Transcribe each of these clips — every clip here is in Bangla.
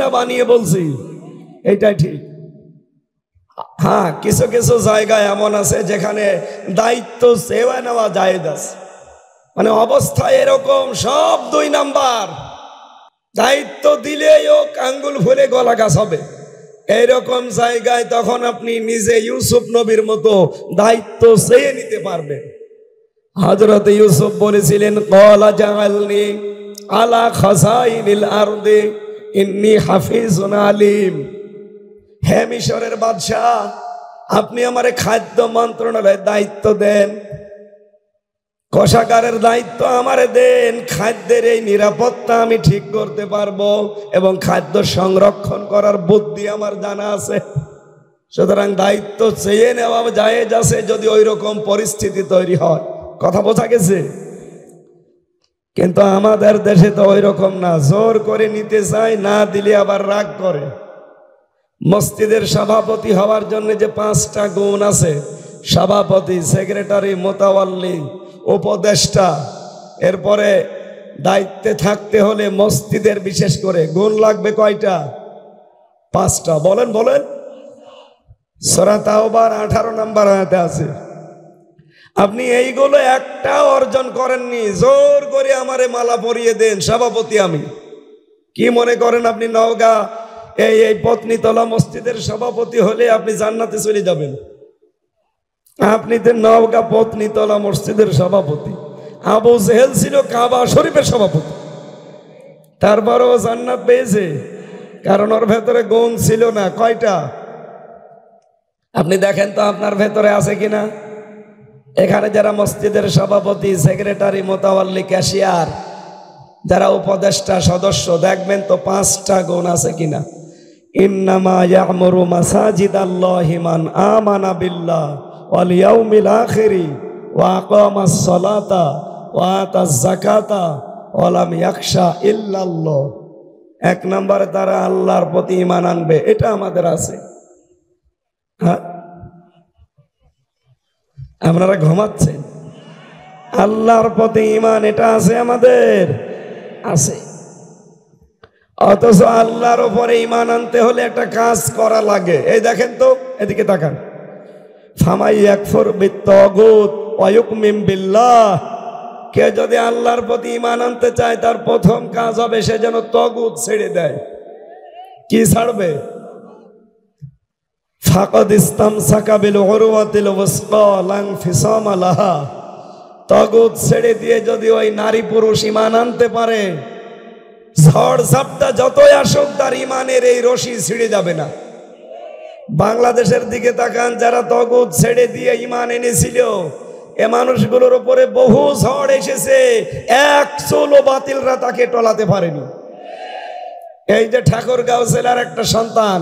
না বানিয়ে বলছি? এইটাই ঠিক। হ্যাঁ, কিছু কিছু জায়গায় এমন আছে যেখানে দায়িত্ব সেবা নেওয়া জায়েজ আছে, মানে অবস্থা এরকম সব 2 নাম্বার, দায়িত্ব দিলেই ও আঙ্গুল ফুলে গলা গাছ হবে। এইরকম জায়গায় তখন আপনি নিজে ইউসুফ নবীর মতো দায়িত্ব চেয়ে নিতে পারবেন। হযরত ইউসুফ বলেছিলেন, ক্বালা জাআলনি আলা খাযাইনিল আরদি ইন্নী হাফিজুন আলিম। হে মিশরের বাদশাহ, আপনি আমারে খাদ্য মন্ত্রণালয়ের দায়িত্ব দেন, কোষাগারের দায়িত্ব আমারে দেন, খাদ্যের এই নিরাপত্তা আমি ঠিক করতে পারবো এবং খাদ্য সংরক্ষণ করার বুদ্ধি আমার জানা আছে। সুতরাং দায়িত্ব চেয়ে নেওয়া জায়েজ আছে যদি ওই রকম পরিস্থিতি তৈরি হয়। কথা বোঝা গেছে? কিন্তু আমাদের দেশে তো ওই রকম না, জোর করে নিতে চায়, না দিলে আবার রাগ করে। মসজিদের সভাপতি হওয়ার জন্য যে 5টা গুণ আছে, সভাপতি, সেক্রেটারি, মোতাওয়াল্লি, উপদেষ্টা, এরপরে দায়িত্বে থাকতে হলে মসজিদের বিশেষ করে গুণ লাগবে কয়টা? 5টা। বলেন বলেন। সূরা তাওবার 18 নম্বর আয়াতে আছে। আপনি এইগুলো একটা অর্জন করেননি, জোর করে আমারে মালা পরিয়ে দেন, সভাপতি আমি। কি মনে করেন আপনি নওগাঁ এই পত্নীতলা মসজিদের সভাপতি হলে আপনি জান্নাতে চলে যাবেন? আপনি তো নওগাঁ পত্নীতলা মসজিদের সভাপতি। আবু জেহেল ছিল কাবা শরীফের সভাপতি, তারপরও জান্নাত পেয়েছে, কারণ ওর ভেতরে গুণ ছিল না। কয়টা? আপনি দেখেন তো আপনার ভেতরে আছে কিনা। এখানে যারা মসজিদের সভাপতি, সেক্রেটারি, মোতাওয়াল্লি, ক্যাশিয়ার, যারা উপদেষ্টা সদস্য, দেখবেন তো 5টা গুণ আছে কিনা। ইন্নামা ইয়া'মুরু মাসাজিদাল্লাহি মান আমানা বিল্লাহ ওয়াল ইয়াউমিল আখিরি ওয়া আকামাস সালাতা ওয়া আতাজ যাকাতা ওয়া লাম ইয়াখশা ইল্লাল্লাহ। 1 নম্বরে তারা আল্লাহর প্রতি ঈমান আনবে, এটা আমাদের আছে। হ্যাঁ, আপনারা ঘুমাচ্ছেন? আল্লাহর প্রতি ঈমান এটা আছে আমাদের, আছে। অথচ আল্লাহর উপরে ঈমান আনতে হলে একটা কাজ করা লাগে। এই দেখেন তো, এদিকে তাকান। ফামাই ইয়াকফুর বিত্তাগুত ওয়া ইউমিন বিল্লাহ। কে যদি আল্লাহর প্রতি ঈমান আনতে চায়, তার প্রথম কাজ হবে সে যেন তাগুত ছেড়ে দেয়। কি ছাড়বে? ফাকাদ ইসতামসাকা বিল উরওয়াতিল ওয়াসকা লা ইনফিসামা লাহা। তাগুত ছেড়ে দিয়ে যদি ওই নারী পুরুষ ঈমান আনতে পারে, ঝড় ঝাপটা যতই আসুক, তার ঈমানের এই রশি ছিঁড়ে যাবে না। বাংলাদেশের দিকে তাকান, যারা তাগুত ছেড়ে দিয়ে ঈমান এনেছিল, এ মানুষগুলোর উপরে বহু ঝড় এসেছে, এক চুলও বাতিলরা তাকে টলাতে পারেনি। এই যে ঠাকুরগাঁও জেলার একটা সন্তান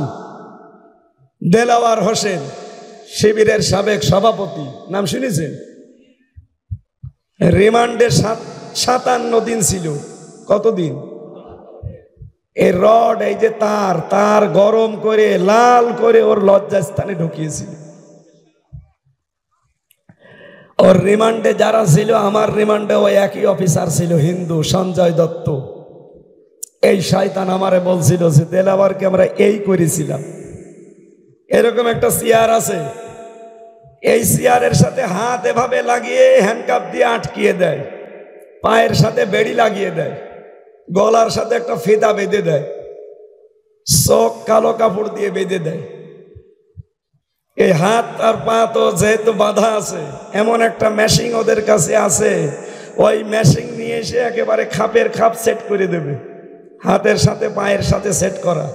দেলাওয়ার হোসেন, শিবিরের সাবেক সভাপতি, নাম শুনেছেন? রিমান্ডে 57 দিন ছিল। কতদিন? এই রড, এই যে তার গরম করে লাল করে ওর লজ্জাস্থানে ঢুকিয়েছিল। ওর রিমান্ডে যারা ছিল, আমার রিমান্ডে ওই একই অফিসার ছিল, হিন্দু, সঞ্জয় দত্ত। এই শয়তান আমারে বলছিল যে দেলাওয়ারকে আমরা এই করেছিলাম। এরকম একটা চেয়ার আছে, এই চেয়ারের সাথে হাত এভাবে লাগিয়ে হ্যান্ডকাপ দিয়ে আটকিয়ে দেয়, পায়ের সাথে বেড়ি লাগিয়ে দেয়, গলার সাথে একটা ফিতা বেঁধে দেয়, চোখ কালো কাপড় দিয়ে বেঁধে দেয়। এই হাত আর পা তো যেহেতু বাধা আছে, এমন একটা মেশিন ওদের কাছে আছে, ওই মেশিন নিয়ে এসে একেবারে খাপের খাপ সেট করে দেবে, হাতের সাথে পায়ের সাথে সেট করা।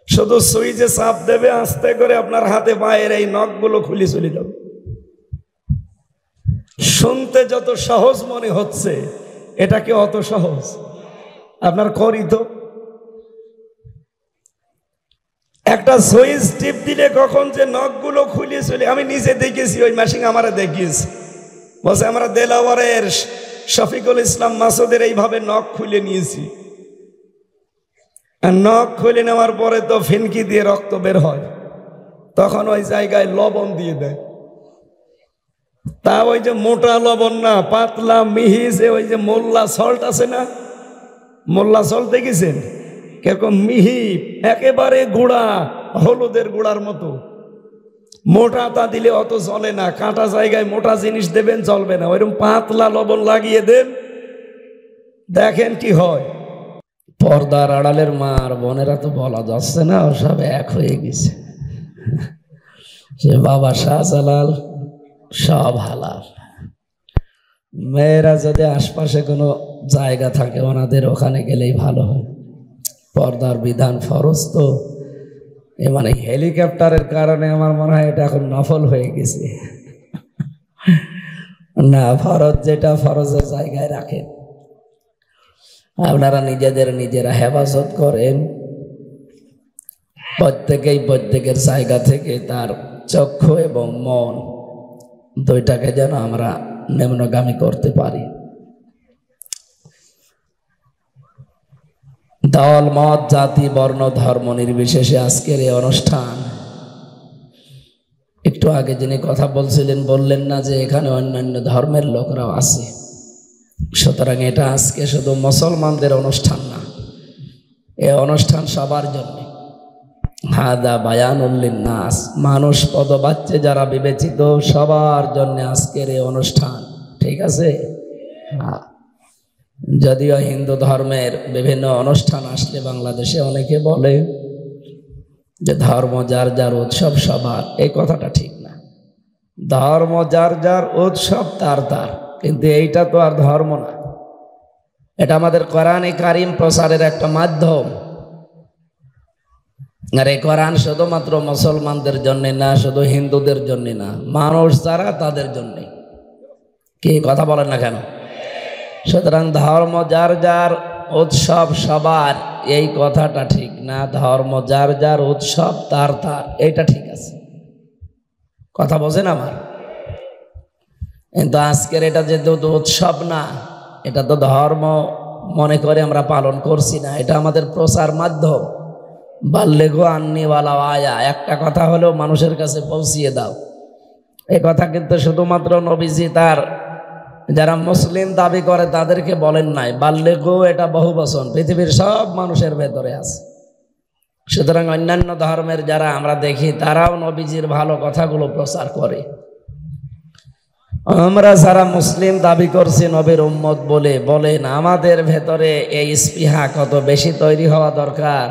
শুধু সুইচে চাপ দেবে, আস্তে করে আপনার হাতে পায়ের এই নখগুলো খুলে চলে যাবে। শুনতে যত সহজ মনে হচ্ছে, এটা কি অত সহজ? আপনার করি তো, একটা সুইচ টিপ দিলে কখন যে নখগুলো খুলে চলে, আমি নিজে দেখেছি, ওই মেশিন আমারা দেখিয়েছি। বলছে আমরা দেলাওয়ারের শফিকুল ইসলাম মাসুদের এইভাবে নখ খুলে নিয়েছি। আর নখ খুলে নেওয়ার পরে তো ফিনকি দিয়ে রক্ত বের হয়, তখন ওই জায়গায় লবণ দিয়ে দেয়। তা ওই যে মোটা লবণ না, পাতলা মিহি, যে ওই যে মোল্লা সল্ট আছে না, মোল্লা সল্ট দেখেছেন? কিরকম মিহি, একেবারে গুঁড়া, হলুদের গুঁড়ার মতো। মোটা তা দিলে অত চলে না, কাঁটা জায়গায় মোটা জিনিস দেবেন চলবে না, ওইরকম পাতলা লবণ লাগিয়ে দেন, দেখেন কি হয়। পর্দার আড়ালের মা আর বোনেরা তো বলা যাচ্ছে না, সব এক হয়ে গেছে। সে বাবা শাহজালাল সব হালাল। মেয়েরা যদি আশপাশে কোনো জায়গা থাকে ওনাদের ওখানে গেলেই ভালো হয়। পর্দার বিধান ফরজ তো, এ মানে হেলিকপ্টারের কারণে আমার মনে হয় এটা এখন নফল হয়ে গেছে। না, ফরজ যেটা ফরজের জায়গায় রাখেন। আপনারা নিজেরা হেফাজত করেন, প্রত্যেকের জায়গা থেকে তার চক্ষু এবং মন দুইটাকে যেন আমরা নিম্নগামী করতে পারি। দল মত জাতি বর্ণ ধর্ম নির্বিশেষে আজকের এই অনুষ্ঠান। একটু আগে যিনি কথা বলছিলেন বললেন না যে এখানে অন্যান্য ধর্মের লোকরাও আছে, সুতরাং এটা আজকে শুধু মুসলমানদের অনুষ্ঠান না, এই অনুষ্ঠান সবার জন্য। হাদা বায়ানুল লিন্নাস, মানুষ পদবাচ্যে যারা বিবেচিত সবার জন্য আজকের এই অনুষ্ঠান, ঠিক আছে। যদিও হিন্দু ধর্মের বিভিন্ন অনুষ্ঠান আসলে বাংলাদেশে অনেকে বলে যে ধর্ম যার যার উৎসব সবার, এই কথাটা ঠিক না। ধর্ম যার যার উৎসব তার তার, কিন্তু এইটা তো আর ধর্ম না, এটা আমাদের কোরআনে কারিম প্রচারের একটা মাধ্যম। আর এই কোরআন শুধুমাত্র মুসলমানদের জন্য না, শুধু হিন্দুদের জন্য না, মানুষ যারা তাদের জন্য। কি কথা বলেন না কেন? সুতরাং ধর্ম যার যার উৎসব সবার, এই কথাটা ঠিক না। ধর্ম যার যার উৎসব তার তার, এইটা ঠিক আছে। কথা বোঝেন আমার? কিন্তু আজকের এটা যেহেতু উৎসব না, এটা তো ধর্ম মনে করে আমরা পালন করছি না, এটা আমাদের প্রচার মাধ্যম। বাল্লেগো আন্নি ওয়ালা আয়া, একটা কথা হলেও মানুষের কাছে পৌঁছিয়ে দাও। এই কথা কিন্তু শুধুমাত্র নবীজি তার যারা মুসলিম দাবি করে তাদেরকে বলেন নাই। বাল্লেগো এটা বহু বচন, পৃথিবীর সব মানুষের ভেতরে আছে। সুতরাং অন্যান্য ধর্মের যারা আমরা দেখি তারাও নবীজির ভালো কথাগুলো প্রচার করে। আমরা যারা মুসলিম দাবি করছি নবীর উম্মত বলে, বলেন আমাদের ভেতরে এই স্পৃহা কত বেশি তৈরি হওয়া দরকার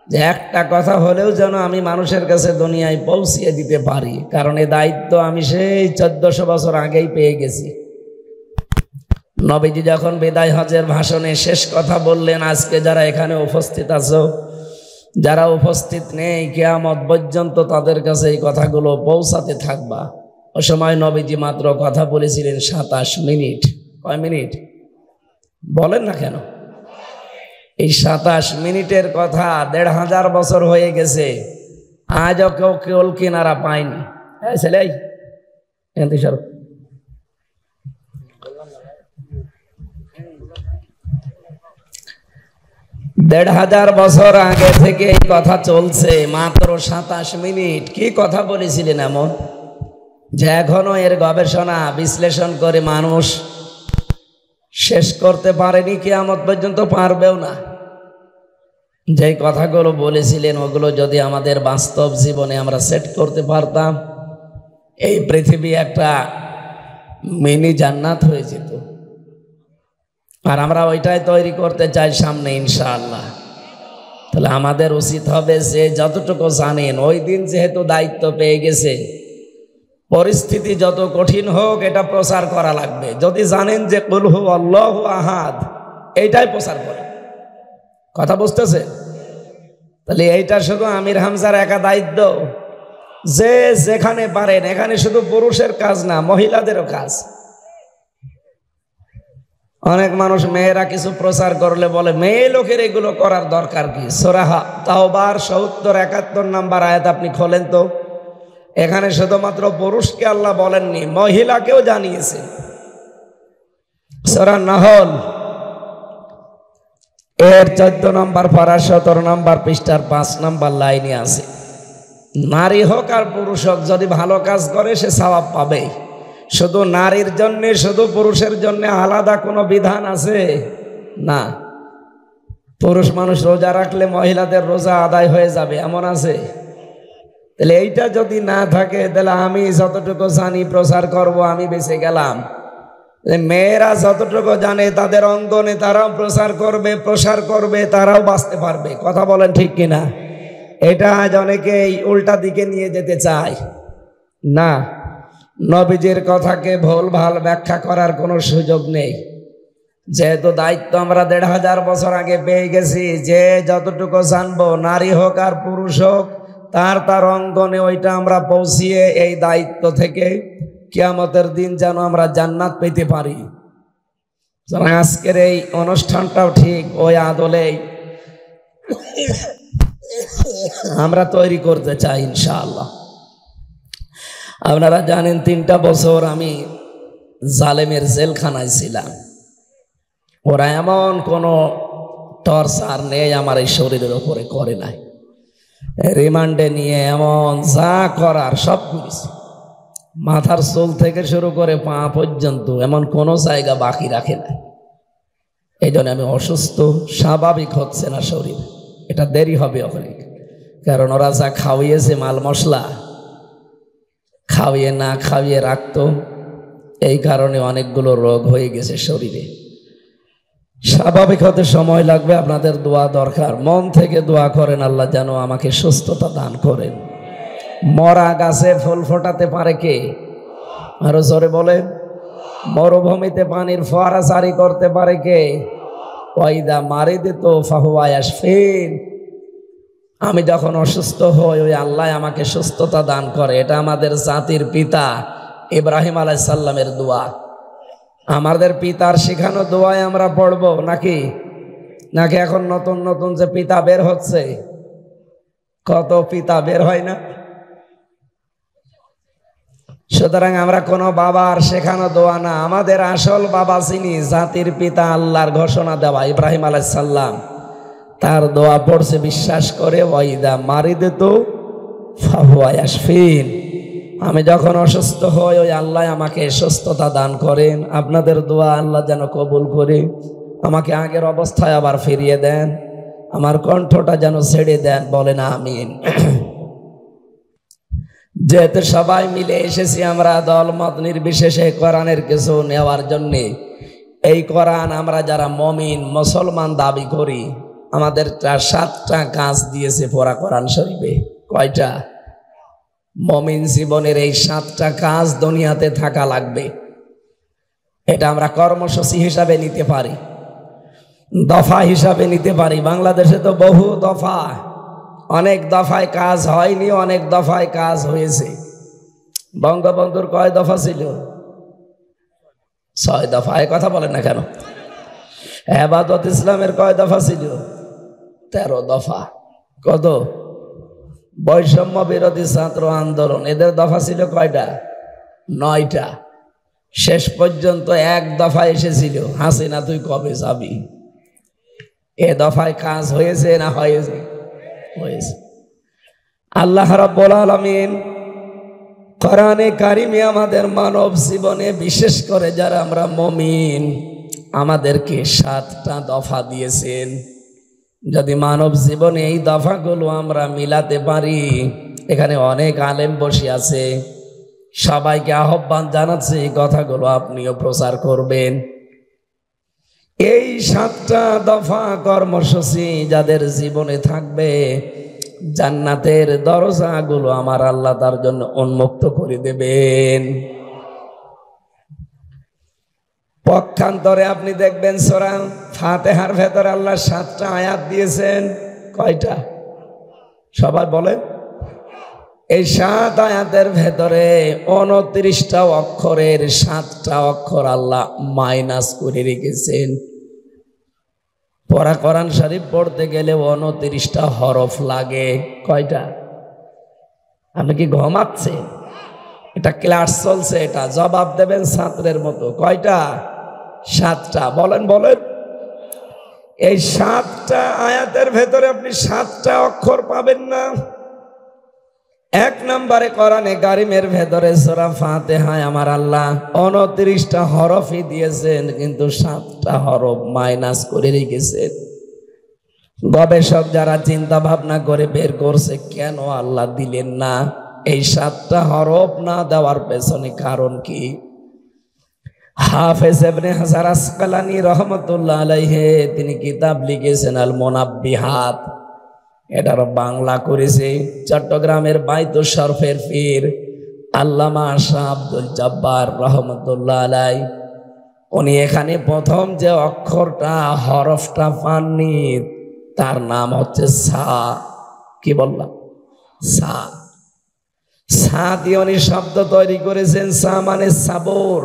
যে একটা কথা হলেও যেন আমি মানুষের কাছে দুনিয়ায় পৌঁছিয়ে দিতে পারি। কারণ এই দায়িত্ব আমি সেই 1400 বছর আগেই পেয়ে গেছি। নবীজি যখন বিদায় হজের ভাষণে শেষ কথা বললেন, আজকে যারা এখানে উপস্থিত আছো, যারা উপস্থিত নেই, কিয়ামত পর্যন্ত তাদের কাছে এই কথাগুলো পৌঁছাতে থাকবা। ও সময় নবীজি মাত্র কথা বলেছিলেন 27 মিনিট। কয় মিনিট বলেন না কেন? এই 27 মিনিটের কথা 1500 বছর হয়ে গেছে, আজও কেউ কেউল কিনারা পায়নি। হ্যাঁ ছেলেই, 1500 বছর আগে থেকে এই কথা চলছে, মাত্র 27 মিনিট। কি কথা বলেছিলেন এমন যে এখনো এর গবেষণা বিশ্লেষণ করে মানুষ শেষ করতে পারেনি, কিয়ামত পর্যন্ত পারবেও না। যে কথাগুলো বলেছিলেন ওগুলো যদি আমাদের বাস্তব জীবনে আমরা সেট করতে পারতাম, এই পৃথিবী একটা মিনি জান্নাত হয়ে যেত। আর আমরা ওইটাই তৈরি করতে চাই সামনে ইনশাআল্লাহ। তাহলে আমাদের উচিত হবে যে যতটুকু জানেন, ওই দিন যেহেতু দায়িত্ব পেয়ে গেছে, পরিস্থিতি যত কঠিন হোক এটা প্রচার করা লাগবে। যদি জানেন যে কুল হু আল্লাহু আহাদ, এইটাই প্রচার করেন। কথা বুঝতেছে? তাহলে এইটা শুধু আমির হামজার একা দায়িত্ব, যে যেখানে পারেন। এখানে শুধু পুরুষের কাজ না, মহিলাদেরও কাজ। অনেক মানুষ মেয়েরা কিছু প্রচার করলে বলে মেয়ে লোকের এগুলো করার দরকার কি? সূরা তাওবার 70-71 নম্বর আয়াত আপনি খোলেন তো। এখানে শুধুমাত্র পুরুষকে আল্লাহ বলেননি, মহিলাকেও জানিয়েছে। সূরা নাহল এর 14 নম্বর পারা 17 নম্বর পৃষ্ঠার 5 নম্বর লাইনে আছে, নারী হোক আর পুরুষ হোক যদি ভালো কাজ করে সে সওয়াব পাবে। শুধু নারীর জন্য, শুধু পুরুষের জন্য আলাদা কোনো বিধান আছে না। পুরুষ মানুষ রোজা রাখলে মহিলাদের রোজা আদায় হয়ে যাবে এমন আছে? তাহলে এইটা যদি না থাকে তাহলে আমি যতটুকু জানি প্রচার করব, আমি বেঁচে গেলাম। মেয়েরা যতটুকু জানে তাদের অঙ্গনে তারাও প্রসার করবে, তারাও বাঁচতে পারবে। কথা বলেন ঠিক কিনা? এটা আজ অনেকে উল্টা দিকে নিয়ে যেতে চায় না। নবীজির কথাকে ভুল ভাল ব্যাখ্যা করার কোনো সুযোগ নেই। যেহেতু দায়িত্ব আমরা ১৫০০ বছর আগে পেয়ে গেছি, যে যতটুকু জানবো, নারী হোক আর পুরুষ হোক, তার অঙ্গনে ওইটা আমরা পৌঁছিয়ে এই দায়িত্ব থেকে কিয়ামতের দিন যেন আমরা জান্নাত পেতে পারি। আজকের এই অনুষ্ঠানটাও ঠিক ওই আদলেই আমরা তৈরি করতে চাই ইনশাআল্লাহ। আপনারা জানেন ৩টা বছর আমি জালেমের জেলখানায় ছিলাম। ওরা এমন কোনো টর্চার নেই আমার এই শরীরের উপরে করে নাই। রিমান্ডে নিয়ে এমন যা করার সব করেছি, মাথার চুল থেকে শুরু করে পা পর্যন্ত এমন কোনো জায়গা বাকি রাখে না। এই জন্য আমি অসুস্থ, স্বাভাবিক হচ্ছে না শরীর। এটা দেরি হবে অনেক, কারণ ওরা যা খাওয়িয়েছে মাল মশলা, খাওয়িয়ে না খাওয়িয়ে রাখতো, এই কারণে অনেকগুলো রোগ হয়ে গেছে শরীরে। স্বাভাবিক হতে সময় লাগবে, আপনাদের দোয়া দরকার। মন থেকে দোয়া করেন আল্লাহ যেন আমাকে সুস্থতা দান করেন। মরা গাছে ফুল ফোটাতে পারে কে? আরো জোরে বলেন। মরুভূমিতে পানির ফোয়ারা জারি করতে পারে কে? ওয়াইদা মারিদতু ফাহুয়া ইয়াশফিন। আমি যখন অসুস্থ হই, ওই আল্লাহ আমাকে সুস্থতা দান করে। এটা আমাদের জাতির পিতা ইব্রাহিম আলাইহিস সালামের দোয়া। আমাদের পিতার শেখানো দোয়ায় আমরা পড়বো নাকি এখন নতুন নতুন যে পিতা বের হচ্ছে, কত পিতা বের হয় না? সুতরাং আমরা কোনো বাবার শেখানো দোয়া না, আমাদের আসল বাবা যিনি, জাতির পিতা, আল্লাহর ঘোষণা দেওয়া ইব্রাহিম আলাইহিস সালাম, তার দোয়া পড়ছে বিশ্বাস করে। ওয়াইদা মারিদতু ফাহুয়া ইয়াশফিন। আমি যখন অসুস্থ হই, ওই আল্লাহ আমাকে সুস্থতা দান করেন। আপনাদের দোয়া আল্লাহ যেন কবুল করে আমাকে আগের অবস্থায় আবার ফিরিয়ে দেন, আমার কণ্ঠটা যেন ছেড়ে দেন। বলেন আমিন। যেহেতু সবাই মিলে এসেছি আমরা দল মত নির্বিশেষে কোরআনের কিছু নেওয়ার জন্যে, এই কোরআন আমরা যারা মমিন মুসলমান দাবি করি, আমাদের 7টা কাজ দিয়েছে পড়া কোরআন শরীফে। কয়টা? মমিন জীবনের এই 7টা কাজ দুনিয়াতে থাকা লাগবে। এটা আমরা কর্মসূচি হিসাবে নিতে পারি, দফা হিসাবে নিতে পারি। বাংলাদেশে তো বহু দফা, অনেক দফায় কাজ হয়নি, অনেক দফায় কাজ হয়েছে। বঙ্গবন্ধুর কয় দফা ছিল? 6 দফা। এ কথা বলেন না কেন? হেফাজত ইসলামের কয় দফা ছিল? 13 দফা। কত? বৈষম্য বিরোধী ছাত্র আন্দোলন, এদের দফা ছিল কয়টা? 9টা। শেষ পর্যন্ত 1 দফা এসেছিল, হাসিনা তুই কবে যাবি। এ দফায় কাজ হয়েছে না হয়েছে? হয়েছে। আল্লাহ রাব্বুল আলামিন কোরআনে কারিমে আমাদের মানব জীবনে, বিশেষ করে যারা আমরা মুমিন, আমাদেরকে 7টা দফা দিয়েছেন। যদি মানব জীবনে এই দফাগুলো আমরা মিলাতে পারি, এখানে অনেক আলেম বসে আছে, সবাইকে আহ্বান জানাচ্ছি এই কথাগুলো আপনিও প্রচার করবেন। এই 7টা দফা কর্মসূচি যাদের জীবনে থাকবে, জান্নাতের দরজাগুলো আমার আল্লাহ তার জন্য উন্মুক্ত করে দেবেন। পক্ষান্তরে আপনি দেখবেন সূরা ফাতিহার ভেতরে আল্লাহ 7টা আয়াত দিয়েছেন। কয়টা? সবাই বলেন। এই 7 আয়াতের ভেতরে 29টা অক্ষরের 7টা অক্ষর আল্লাহ মাইনাস করে রেখেছেন। পড়া কোরআন শরীফ পড়তে গেলে 29টা হরফ লাগে। কয়টা? আপনি কি ঘুমাচ্ছেন? এটা ক্লাস চলছে, এটা জবাব দেবেন ছাত্রের মতো। কয়টা? 7টা। বলেন বলেন। এই 7টা আয়াতের ভেতরে আপনি 7টা অক্ষর পাবেন না। 1 নম্বরে কোরআনে কারিমের ভেতরে সূরা ফাতিহায় আমার আল্লাহ 29টা হরফই দিয়েছেন, কিন্তু 7টা হরফ মাইনাস করে রেখেছেন। গবেষক যারা চিন্তা ভাবনা করে বের করছে কেন আল্লাহ দিলেন না এই 7টা হরফ না দেওয়ার পেছনে কারণ কি? হাফেজ ইবনে হাজার আসকালানী রাহমাতুল্লাহ আলাইহি তিনি কিতাব লিখেছেন আল মুনাব্বিহাত, এটার বাংলা করেছে চট্টগ্রামের বাইতুল শরফের পীর আল্লামা শাহ আব্দুল জব্বার রহমতুল্লাহ আলাই। উনি এখানে প্রথম যে অক্ষরটা হরফটা পাননি তার নাম হচ্ছে সা। কি বললাম? সা। সা দিয়ে উনি শব্দ তৈরি করেছেন। সা মানে সাবর,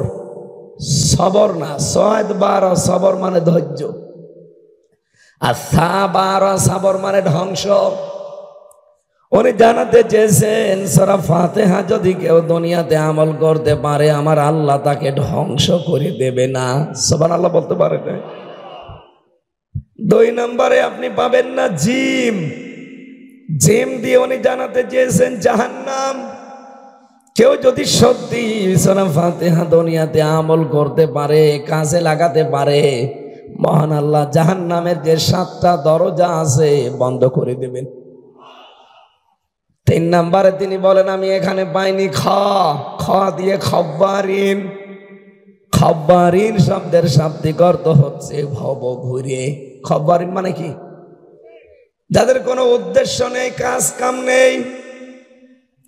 সবর না, 6 সবর মানে ধৈর্য, আর সা 12 সাবর মানে ধ্বংস। উনি জানাতে চেয়েছেন সূরা ফাতিহা যদি কেউ দুনিয়াতে আমল করতে পারে আমার আল্লাহ তাকে ধ্বংস করে দেবে না। সুবহানাল্লাহ বলতে পারে না? 2 নম্বরে আপনি পাবেন না জিম। জিম দিয়ে উনি জানাতে চেয়েছেন জাহান্নাম। কেউ যদি সত্যি সূরা ফাতিহা দুনিয়াতে আমল করতে পারে, কাজে লাগাতে পারে, মহান আল্লাহ জাহান্নামের যে 7টা দরজা আছে বন্ধ করে দেবেন। 3 নম্বরে তিনি বলেন আমি এখানে পাইনি খ। খ দিয়ে খব্বারিন। খব্বারিন শব্দের শাব্দিক অর্থ হচ্ছে ভব ঘুরে। খব্বারিন মানে কি? যাদের কোনো উদ্দেশ্য নেই, কাজ কাম নেই।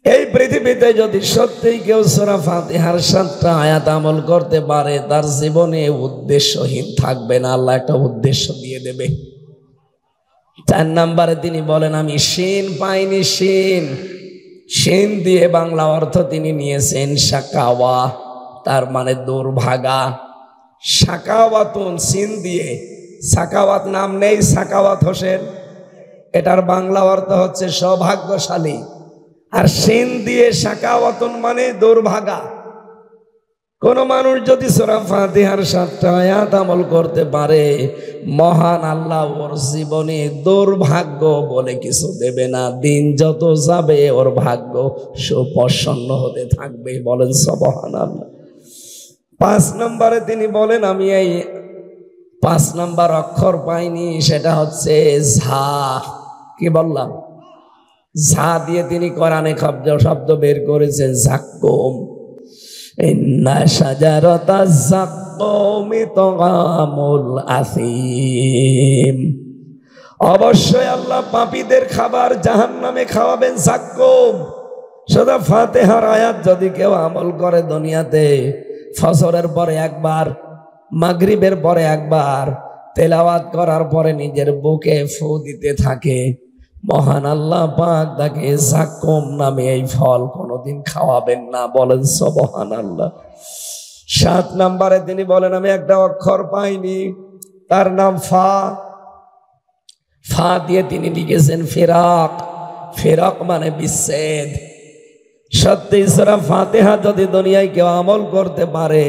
এই পৃথিবীতে যদি সত্যিই কেউ সূরা ফাতিহার 7টা আয়াত আমল করতে পারে তার জীবনে উদ্দেশ্যহীন থাকবে না, আল্লাহ একটা উদ্দেশ্য দিয়ে দেবে। 4 নম্বরে তিনি বলেন আমি শিন পাইনি। শিন, শিন দিয়ে বাংলা অর্থ তিনি নিয়েছেন শাকাওয়া, তার মানে দুর্ভাগা। শাকাওয়াতুন সিন দিয়ে, সাকাওয়াত নাম নেই, সাকাওয়াত হোসেন, এটার বাংলা অর্থ হচ্ছে সৌভাগ্যশালী। আর সিন দিয়ে শাকাওয়াতুন মানে দুর্ভাগা। কোন মানুষ যদি সূরা ফাতিহার 7টা আয়াত আমল করতে পারে মহান আল্লাহ ওর জীবনে দুর্ভাগ্য বলে কিছু দেবে না। দিন যত যাবে ওর ভাগ্য সুপ্রসন্ন হতে থাকবে। বলেন সুবহানাল্লাহ। 5 নম্বরে তিনি বলেন আমি এই 5 নম্বর অক্ষর পাইনি, সেটা হচ্ছে ঝা। কি বললাম? ঝা দিয়ে তিনি কোরআনে শব্দ বের করেছেন যাক্কুম। ইন্না শাজারাতা যাক্কুমি তাআমুল আসিম। অবশ্যই আল্লাহ পাপীদের খাবার জাহান্নামে খাওয়াবেন যাক্কুম। সূরা ফাতিহার আয়াত যদি কেউ আমল করে দুনিয়াতে ফজরের পরে একবার, মাগরিবের পরে একবার তেলাওয়াত করার পরে নিজের বুকে ফু দিতে থাকে, মহান আল্লাহ পাক তাকে যাক্কুম নামে এই ফল কোনোদিন খাওয়াবেন না। বলেন সুবহানাল্লাহ। 7 নম্বরে তিনি বলেন আমি একটা অক্ষর পাইনি, তার নাম ফা। ফা দিয়ে তিনি লিখেছেন ফিরাক। ফিরাক মানে বিচ্ছেদ। সত্যি সূরা ফাতিহা যদি দুনিয়ায় কেউ আমল করতে পারে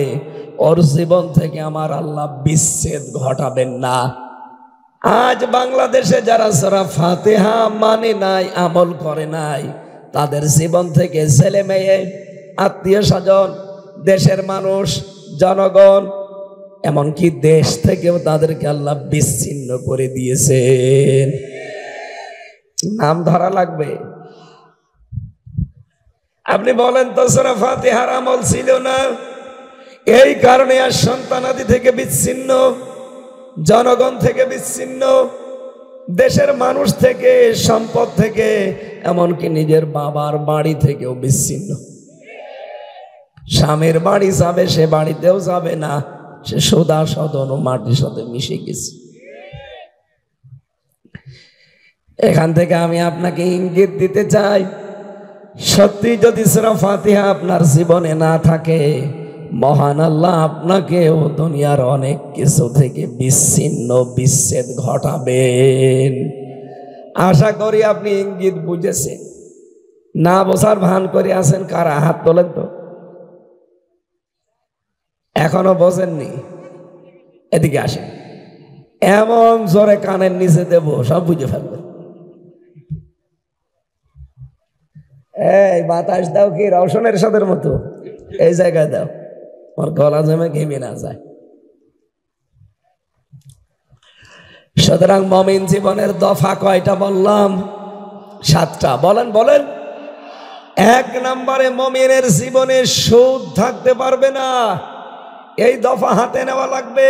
ওর জীবন থেকে আমার আল্লাহ বিচ্ছেদ ঘটাবেন না। আজ বাংলাদেশে যারা সূরা ফাতিহা মানে নাই, আমল করে নাই, তাদের জীবন থেকে ছেলে মেয়ে, আত্মীয় স্বজন, দেশের মানুষ, জনগণ, এমনকি দেশ থেকেও তাদেরকে আল্লাহ বিচ্ছিন্ন করে দিয়েছেন। নাম ধরা লাগবে। আপনি বলেন তো সূরা ফাতিহার আমল ছিল না, এই কারণে আর সন্তানাদি থেকে বিচ্ছিন্ন, জনগণ থেকে বিচ্ছিন্ন, দেশের মানুষ থেকে, সম্পদ থেকে, এমনকি নিজের বাবার বাড়ি থেকেও বিচ্ছিন্ন। স্বামীর বাড়ি যাবে সে বাড়িতেও যাবে না, সে সদা সদন ও মাটির সাথে মিশে গেছে। এখান থেকে আমি আপনাকে ইঙ্গিত দিতে চাই, সত্যি যদি সূরা ফাতিহা আপনার জীবনে না থাকে মহান আল্লাহ আপনাকেও দুনিয়ার অনেক কিছু থেকে বিচ্ছেদ ঘটাবেন। আশা করি আপনি ইঙ্গিত বুঝেছেন। না বোঝার ভান করে আছেন কারা? হাত তোলেন তো। এখনো বোঝেননি? এদিকে আসেন, এমন জোরে কানের নিচে দেব সব বুঝে ফেলবেন। এই বাতাস দাও কি রওশনের সাদের মতো, এই জায়গায় দাও, আমার গলা জমে ঘেমে না যায়। সুতরাং মুমিন জীবনের দফা কয়টা বললাম? 7টা। বলেন বলেন। 1 নম্বরে মুমিনের জীবনে সুদ থাকতে পারবে না, এই দফা হাতে নেওয়া লাগবে।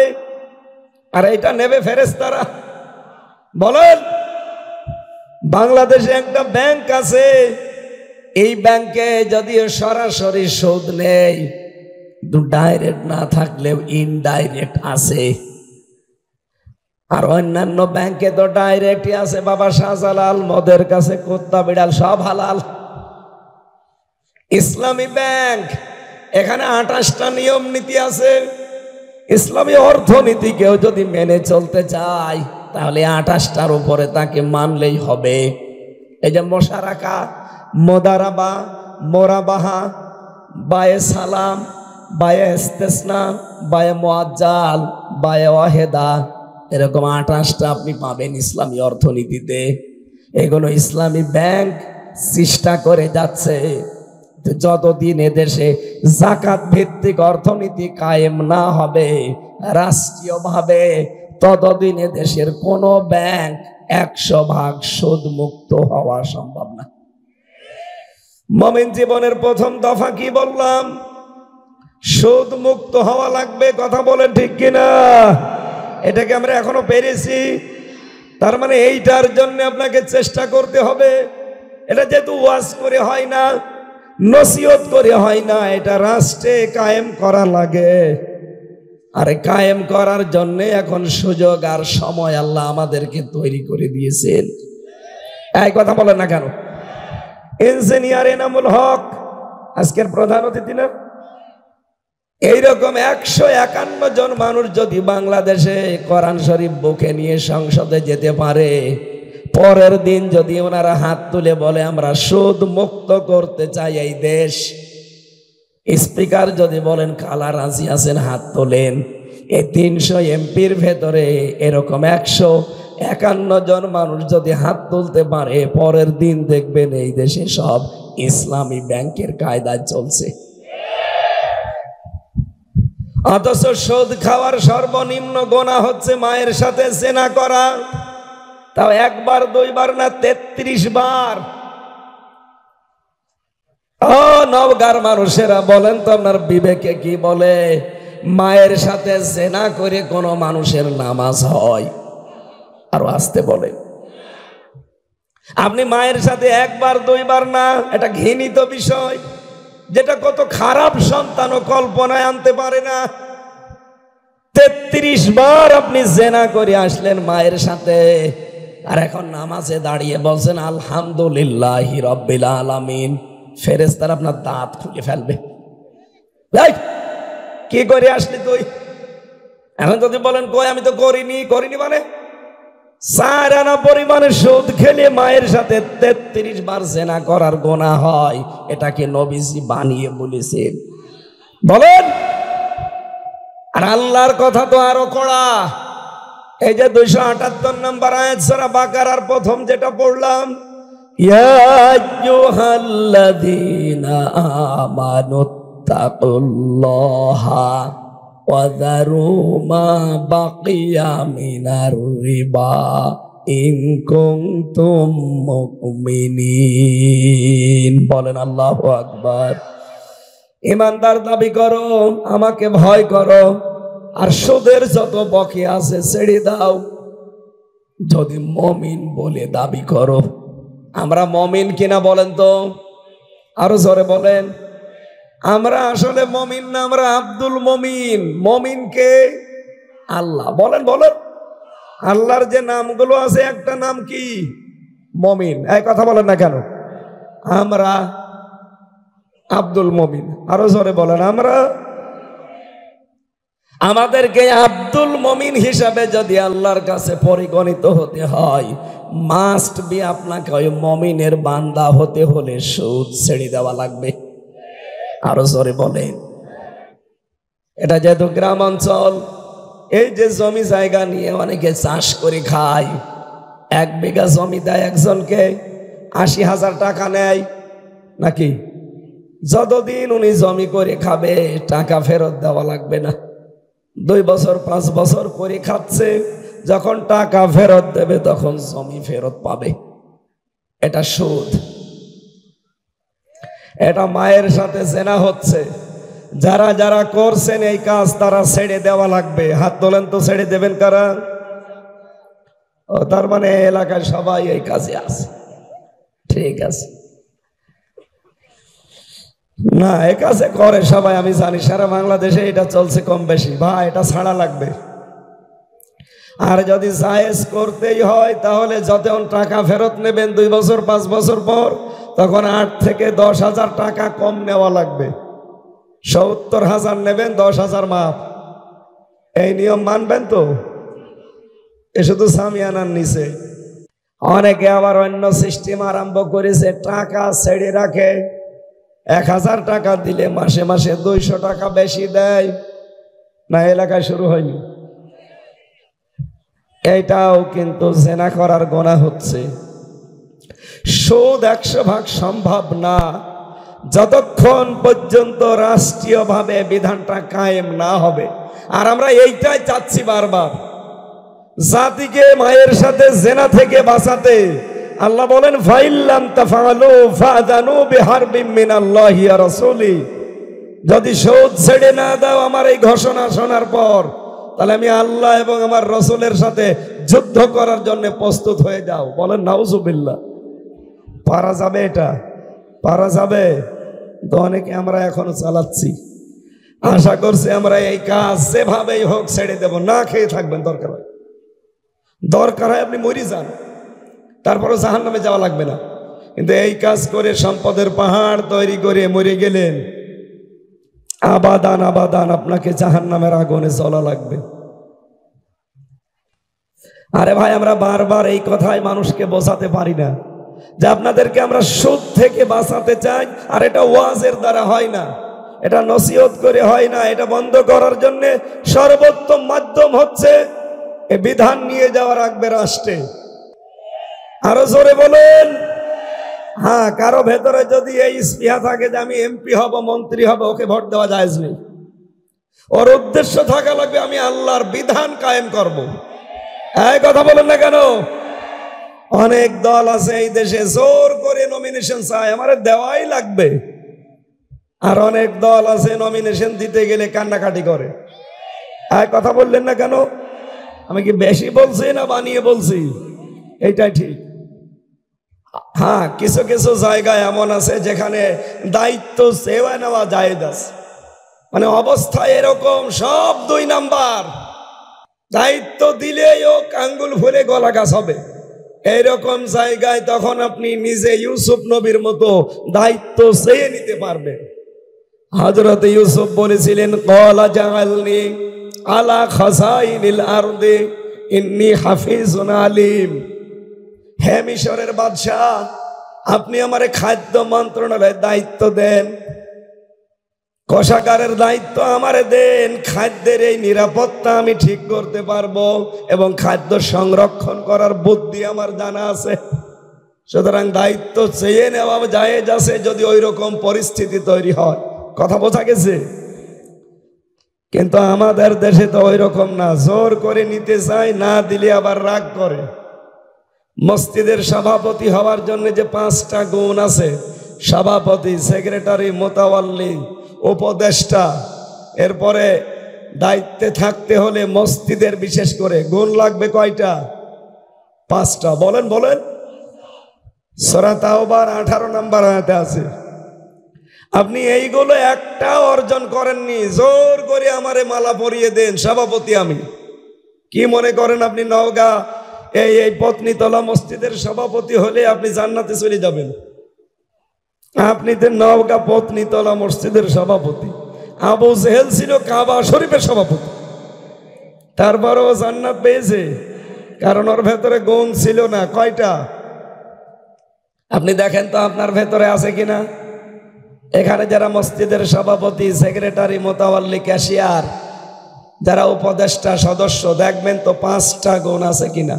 আর এটা নেবে ফেরেশতারা। বলেন, বাংলাদেশে একটা ব্যাংক আছে, এই ব্যাংকে যদিও সরাসরি সুদ নেই, ডাইরেক্ট না থাকলেও ইনডাইরেক্ট আছে। আর অন্যান্য ব্যাংকে তো ডাইরেক্টই আছে। বাবা শাহজালাল, মদের কাছে কুত্তা বিড়াল সব হালাল। ইসলামী ব্যাংক, এখানে 28টা নিয়ম নীতি আছে। ইসলামী অর্থনীতি কেউ যদি মেনে চলতে চায় তাহলে 28টার উপরে তাকে মানলেই হবে। এই যে মোশারাকা, মোদারাবা, মোরাবাহা, বায়ে সালাম, বায়ে ইস্তেসনা, বায়ে মুআজ্জাল, বায়ে ওয়াহেদা, এরকম 28টা আপনি পাবেন ইসলামী অর্থনীতিতে। এগুলো ইসলামী ব্যাংক চেষ্টা করে যাচ্ছে, যতদিন এদেশে যাকাত ভিত্তিক অর্থনীতি কায়েম না হবে রাষ্ট্রীয়ভাবে, ততদিন এদেশের কোন ব্যাংক 100% সুদ মুক্ত হওয়া সম্ভব না। মুমিন জীবনের প্রথম দফা কি বললাম? সুদ মুক্ত হওয়া লাগবে। কথা বলেন ঠিক কিনা? এটাকে আমরা এখনো পেরেছি? তার মানে এইটার জন্য আপনাকে চেষ্টা করতে হবে। এটা যেহেতু ওয়াজ করে হয় না, নসিহত করে হয় না, এটা রাষ্ট্রে কায়েম করা লাগে। আর কায়েম করার জন্য এখন সুযোগ আর সময় আল্লাহ আমাদেরকে তৈরি করে দিয়েছেন। এই কথা বলেন না কেন? ইঞ্জিনিয়ার এনামুল হক আজকের প্রধান অতিথি না? এইরকম 151 জন মানুষ যদি বাংলাদেশে কোরআন শরীফ বুকে নিয়ে সংসদে যেতে পারে, পরের দিন যদি ওনারা হাত তুলে বলে আমরা সুদ মুক্ত করতে চাই এই দেশ, স্পিকার যদি বলেন কালা রাজি আছেন হাত তোলেন, এই 300 এমপির ভেতরে এরকম 151 জন মানুষ যদি হাত তুলতে পারে, পরের দিন দেখবেন এই দেশে সব ইসলামী ব্যাংকের কায়দায় চলছে। অথচ সুদ খাওয়ার সর্বনিম্ন গুনাহ হচ্ছে মায়ের সাথে জিনা করা, তাও 1 বার 2 বার না, 33 বার। ও নওগাঁর মানুষেরা বলেন তো আপনার বিবেকে কি বলে? মায়ের সাথে জিনা করে কোন মানুষের নামাজ হয়? আরো আসতে বলে। আপনি মায়ের সাথে 1 বার 2 বার না, এটা ঘৃণিত বিষয়, যেটা কত খারাপ সন্তানও কল্পনায় আনতে পারে না। 33 বার আপনি জিনা করে আসলেন মায়ের সাথে, আর এখন নামাজে দাঁড়িয়ে বলছেন আলহামদুলিল্লাহি রাব্বিল আলামিন। ফেরেশতারা আপনার দাঁত খুলে ফেলবে। কি করে আসলি তুই? এখন যদি বলেন কই আমি তো করিনি মানে 4 আনা পরিমাণে সুদ খেলে মায়ের সাথে 33 বার জিনা করার গুনাহ হয়, এটাকে নবীজি বানিয়ে বলেছেন? বলেন। আর আল্লাহর কথা তো আরো কড়া। এই যে 278 নম্বর আয়াত সূরা বাকারার প্রথম যেটা পড়লাম, ইয়া আইয়ুহাল্লাযীনা আমানুত্তাকুল্লাহা ওয়া যারু মা বাকিয়া মিনার রিবা ইন কুনতুম মুমিনিন। বলেন আল্লাহু আকবার। ইমানদার দাবি করো, আমাকে ভয় করো, আর সুদের যত বকেয়া আছে ছেড়ে দাও। যদি মুমিন বলে দাবি করো, আমরা মুমিন কিনা বলেন তো? আরো জোরে বলেন। আমরা আসলে মুমিন না, আমরা আব্দুল মুমিন। মুমিন কে? আল্লাহ। বলেন বলেন। আল্লাহর যে নামগুলো আছে একটা নাম কি? মুমিন। এই কথা বলেন না কেন? আমরা আব্দুল মুমিন। আরো জোরে বলেন। আমরা, আমাদেরকে আব্দুল মুমিন হিসাবে যদি আল্লাহর কাছে পরিগণিত হতে হয়, মাস্ট বি আপনাকে ওই মুমিনের বান্দা হতে হলে সুদ ছেড়ে দেওয়া লাগবে। আরো জোরে বলেন। এটা যেহেতু গ্রাম অঞ্চল, এই যে জমি জায়গা নিয়ে অনেকে চাষ করে খায়, 1 বিঘা জমি দেয় একজনকে, 80,000 টাকা নেয় নাকি? যতদিন উনি জমি করে খাবে টাকা ফেরত দেওয়া লাগবে না। 2 বছর 5 বছর করে খাচ্ছে, যখন টাকা ফেরত দেবে তখন জমি ফেরত পাবে। এটা সুদ। এটা মায়ের সাথে জেনা হচ্ছে। যারা যারা করছেন এই কাজ তারা ছেড়ে দেওয়া লাগবে। হাত তোলেন তো, ছেড়ে দেবেন কারা? ও, তার মানে এলাকায় সবাই এই কাজে আছে। ঠিক আছে, না এ কাজে করে সবাই, আমি জানি সারা বাংলাদেশে এটা চলছে কম বেশি। ভাই এটা ছাড়া লাগবে। আর যদি জায়েজ করতেই হয় তাহলে যখন টাকা ফেরত নেবেন 2 বছর 5 বছর পর, তখন 8 থেকে 10,000 টাকা কম নেওয়া লাগবে। 70,000 নেবেন, 10,000 মাফ। এই নিয়ম মানবেন তো? এ শুধু সামিয়ানার নিচে। অনেকে আবার অন্য সিস্টেম আরম্ভ করেছে, টাকা ছেড়ে রাখে। 1000 টাকা দিলে মাসে মাসে 200 টাকা বেশি দেয়। না, এলাকায় শুরু হয়নি? এইটাও কিন্তু জেনা করার গুনাহ হচ্ছে। সুদ 100% সম্ভব না যতক্ষণ পর্যন্ত রাষ্ট্রীয়ভাবে বিধানটা কায়েম না হবে। আর আমরা এইটাই চাচ্ছি বারবার, জাতিকে মায়ের সাথে জেনা থেকে বাঁচাতে। আল্লাহ বলেন, ফাইল্লাম তাফআলু ফাযানু বিহারবিম মিনাল্লাহি ওয়া রাসূলি। যদি সুদ ছেড়ে না দাও আমার এই ঘোষণা শোনার পর, তাহলে আমি আল্লাহ এবং আমার রসুলের সাথে যুদ্ধ করার জন্য প্রস্তুত হয়ে যাও। বলেন নাউজুবিল্লাহ। পারা যাবে? এটা পারা যাবে তো? অনেকে আমরা এখনো চালাচ্ছি। আশা করছি আমরা এই কাজ যেভাবেই হোক ছেড়ে দেব। না খেয়ে থাকবেন, দরকার হয় আপনি মরে যান, তারপরও জাহান্নামে যাওয়া লাগবে না। কিন্তু এই কাজ করে সম্পদের পাহাড় তৈরি করে মরে গেলেন, আবাদান আবাদান আপনাকে জাহান্নামের আগুনে জ্বলা লাগবে। আরে ভাই, আমরা বারবার এই কথাই মানুষকে বোঝাতে পারি না যে আপনাদেরকে আমরা সুদ থেকে বাঁচাতে চাই। আর এটা ওয়াজের দ্বারা হয় না, এটা নসিহত করে হয় না। এটা বন্ধ করার জন্য সর্বোত্তম মাধ্যম হচ্ছে এই বিধান নিয়ে যাওয়া রাখবে রাষ্ট্রে। আরো জোরে বলেন। হ্যাঁ, কারো ভেতরে যদি এই স্পৃহা থাকে যে আমি এমপি হব, মন্ত্রী হব, ওকে ভোট দেওয়া জায়েজ নেই। ওর উদ্দেশ্য থাকা লাগবে আমি আল্লাহর বিধান কায়েম করব। এই কথা বলেন না কেন? অনেক দল আছে এই দেশে জোর করে নমিনেশন চায়, আমার দেওয়াই লাগবে। আর অনেক দল আছে নমিনেশন দিতে গেলে কান্নাকাটি করে। এই কথা বললেন না কেন? আমি কি বেশি বলছি না বানিয়ে বলছি? এইটাই ঠিক। হ্যাঁ, কিছু কিছু জায়গায় এমন আছে যেখানে দায়িত্ব সেবা নেওয়া জায়েজ আছে। মানে অবস্থা এরকম, সব 2 নাম্বার। দায়িত্ব দিলেই ও আঙ্গুল ফুলে গলা গাছ হবে। এইরকম জায়গায় তখন আপনি নিজে ইউসুফ নবীর মতো দায়িত্ব চেয়ে নিতে পারবেন। হযরত ইউসুফ বলেছিলেন, ক্বালা জাআলনি আলা খাযাইনিল আরদি ইন্নী হাফিজুন আলিম। হে মিশরের বাদশাহ, আপনি আমারে খাদ্য মন্ত্রণালয়ের দায়িত্ব দেন, কোষাগারের দায়িত্ব আমারে দেন। খাদ্যের এই নিরাপত্তা আমি ঠিক করতে পারবো এবং খাদ্য সংরক্ষণ করার বুদ্ধি আমার জানা আছে। সুতরাং দায়িত্ব চেয়ে নেওয়া জায়েজ আছে যদি ওই রকম পরিস্থিতি তৈরি হয়। কথা বোঝা গেছে? কিন্তু আমাদের দেশে তো ওই রকম না, জোর করে নিতে চায়, না দিলে আবার রাগ করে। মসজিদের সভাপতি হওয়ার জন্য যে 5টা গুণ আছে, সভাপতি, সেক্রেটারি, মোতাওয়াল্লি, উপদেষ্টা, এরপরে দায়িত্বে থাকতে হলে মসজিদের বিশেষ করে গুণ লাগবে কয়টা? 5টা। বলেন বলেন। সূরা তাওবার 18 নম্বর আয়াতে আছে। আপনি এইগুলো একটা অর্জন করেননি, জোর করে আমারে মালা পরিয়ে দেন, সভাপতি আমি। কি মনে করেন আপনি নওগাঁ এই পত্নীতলা মসজিদের সভাপতি হলে আপনি জান্নাতে চলে যাবেন? আপনি তো নওগাঁ পত্নীতলা মসজিদের সভাপতি। আবু জেহেল ছিল কাবা শরীফের সভাপতি, তারপরও জান্নাত পেয়েছে, কারণ ওর ভেতরে গুণ ছিল না। কয়টা? আপনি দেখেন তো আপনার ভেতরে আছে কিনা। এখানে যারা মসজিদের সভাপতি, সেক্রেটারি, মোতাওয়াল্লি, ক্যাশিয়ার, যারা উপদেষ্টা সদস্য, দেখবেন তো 5টা গুণ আছে কিনা।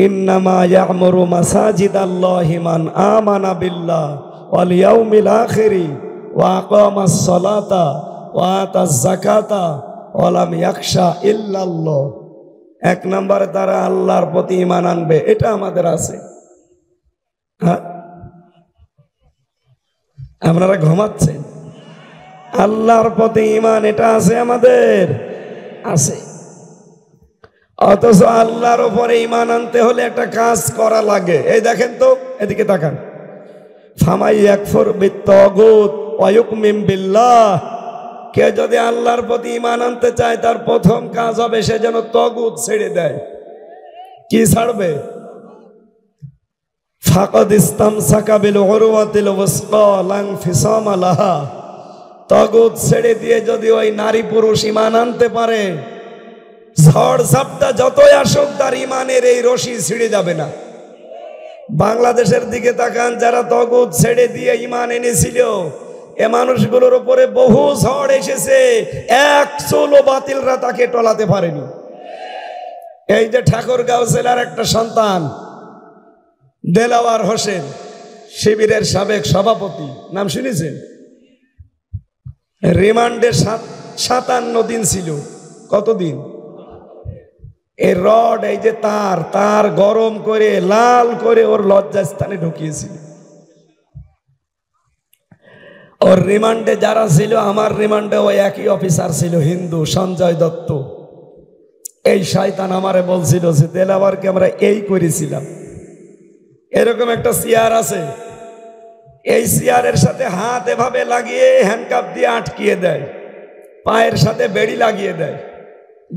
ইন্নামা ইয়ামুরু মাসাজিদাল্লাহি মান আমানা বিল্লাহ ওয়াল ইয়াউমিল আখিরি ওয়া আকামাস সালাতা ওয়া আতাজ যাকাতা ওয়া লাম ইয়াখশা ইল্লাল্লাহ। এক নম্বরে তারা আল্লাহর প্রতি ঈমান আনবে, এটা আমাদের আছে। হ্যাঁ, আপনারা ঘুমাচ্ছেন? আল্লাহর প্রতি ঈমান এটা আছে আমাদের, আছে। অথচ আল্লাহর উপরে ঈমান আনতে হলে একটা কাজ করা লাগে। এই দেখেন তো, এদিকে তাকান। ফামাই ইয়াকফুর বিত্তাগুত ওয়া ইউমিন বিল্লাহ, কে যদি আল্লাহর প্রতি ঈমান আনতে চায় তার প্রথম কাজ হবে সে যেন তাগুত ছেড়ে দেয়। কি ছাড়বে? ফাকাদ ইসতামসাকা বিল উরওয়াতিল ওয়াসকা লা ইনফিসামা লাহা। তাগুত ছেড়ে দিয়ে যদি ওই নারী পুরুষ ঈমান আনতে পারে, ঝড় ঝাপটা যতই আসুক তার ঈমানের এই রশি ছিঁড়ে যাবে না। বাংলাদেশের দিকে তাকান, যারা তাগুত ছেড়ে দিয়ে ঈমান এনেছিল, এ মানুষগুলোর উপরে বহু ঝড় এসেছে, এক চুলও বাতিলরা তাকে টলাতে পারেনি। এই যে ঠাকুরগাঁও জেলার একটা সন্তান দেলাওয়ার হোসেন, শিবিরের সাবেক সভাপতি, নাম শুনেছেন? রিমান্ডে 57 দিন ছিল। কতদিন? এই রড, এই যে তার গরম করে লাল করে ওর লজ্জাস্থানে ঢুকিয়েছিল। ওর রিমান্ডে যারা ছিল, আমার রিমান্ডে ওই একই অফিসার ছিল, হিন্দু, সঞ্জয় দত্ত। এই শয়তান আমারে বলছিল যে দেলাওয়ারকে আমরা এই করেছিলাম। এরকম একটা চেয়ার আছে, এই চেয়ারের সাথে হাত এভাবে লাগিয়ে হ্যান্ডকাপ দিয়ে আটকিয়ে দেয়, পায়ের সাথে বেড়ি লাগিয়ে দেয়,